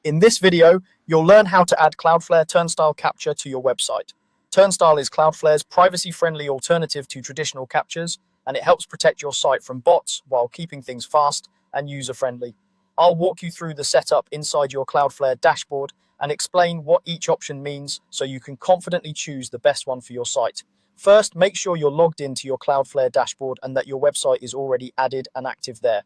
In this video, you'll learn how to add Cloudflare Turnstile Captcha to your website. Turnstile is Cloudflare's privacy-friendly alternative to traditional captchas, and it helps protect your site from bots while keeping things fast and user-friendly. I'll walk you through the setup inside your Cloudflare dashboard and explain what each option means so you can confidently choose the best one for your site. First, make sure you're logged into your Cloudflare dashboard and that your website is already added and active there.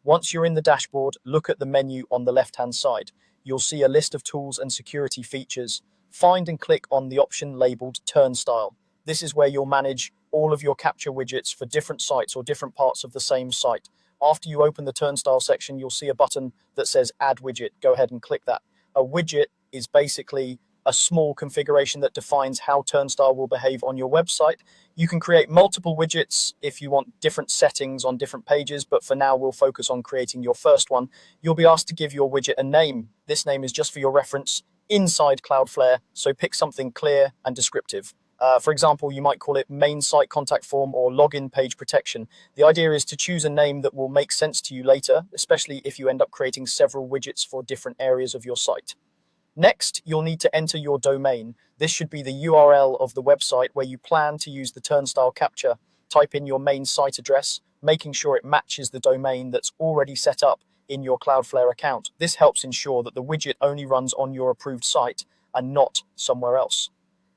Once you're in the dashboard, look at the menu on the left-hand side. You'll see a list of tools and security features. Find and click on the option labeled Turnstile. This is where you'll manage all of your captcha widgets for different sites or different parts of the same site. After you open the Turnstile section, you'll see a button that says Add Widget. Go ahead and click that. A widget is basically a small configuration that defines how Turnstile will behave on your website. You can create multiple widgets if you want different settings on different pages, but for now we'll focus on creating your first one. You'll be asked to give your widget a name. This name is just for your reference inside Cloudflare, so pick something clear and descriptive. For example, you might call it main site contact form or login page protection. The idea is to choose a name that will make sense to you later, especially if you end up creating several widgets for different areas of your site. Next, you'll need to enter your domain. This should be the URL of the website where you plan to use the Turnstile Captcha. Type in your main site address, making sure it matches the domain that's already set up in your Cloudflare account. This helps ensure that the widget only runs on your approved site and not somewhere else.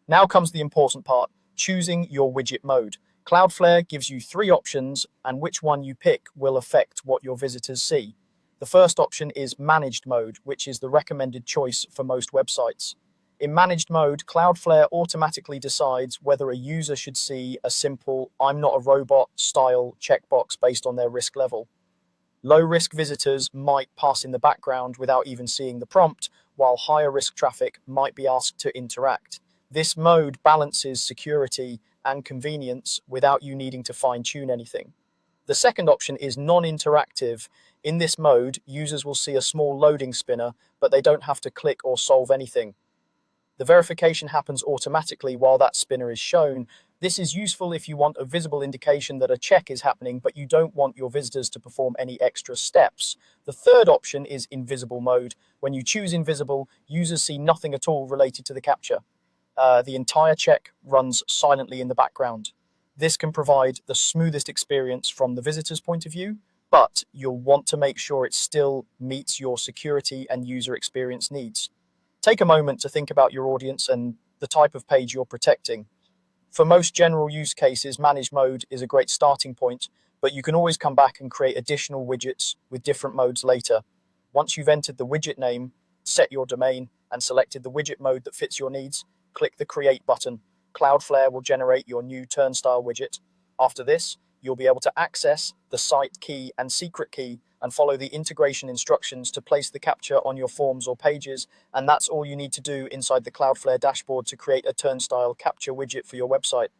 Now comes the important part, choosing your widget mode. Cloudflare gives you 3 options, and which one you pick will affect what your visitors see. The first option is Managed Mode, which is the recommended choice for most websites. In Managed Mode, Cloudflare automatically decides whether a user should see a simple "I'm not a robot" style checkbox based on their risk level. Low-risk visitors might pass in the background without even seeing the prompt, while higher-risk traffic might be asked to interact. This mode balances security and convenience without you needing to fine-tune anything. The second option is non-interactive. In this mode, users will see a small loading spinner, but they don't have to click or solve anything. The verification happens automatically while that spinner is shown. This is useful if you want a visible indication that a check is happening, but you don't want your visitors to perform any extra steps. The third option is invisible mode. When you choose invisible, users see nothing at all related to the captcha. The entire check runs silently in the background. This can provide the smoothest experience from the visitor's point of view, but you'll want to make sure it still meets your security and user experience needs. Take a moment to think about your audience and the type of page you're protecting. For most general use cases, Managed Mode is a great starting point, but you can always come back and create additional widgets with different modes later. Once you've entered the widget name, set your domain, and selected the widget mode that fits your needs, click the Create button. Cloudflare will generate your new Turnstile widget. After this, you'll be able to access the site key and secret key and follow the integration instructions to place the captcha on your forms or pages, and that's all you need to do inside the Cloudflare dashboard to create a Turnstile Captcha widget for your website.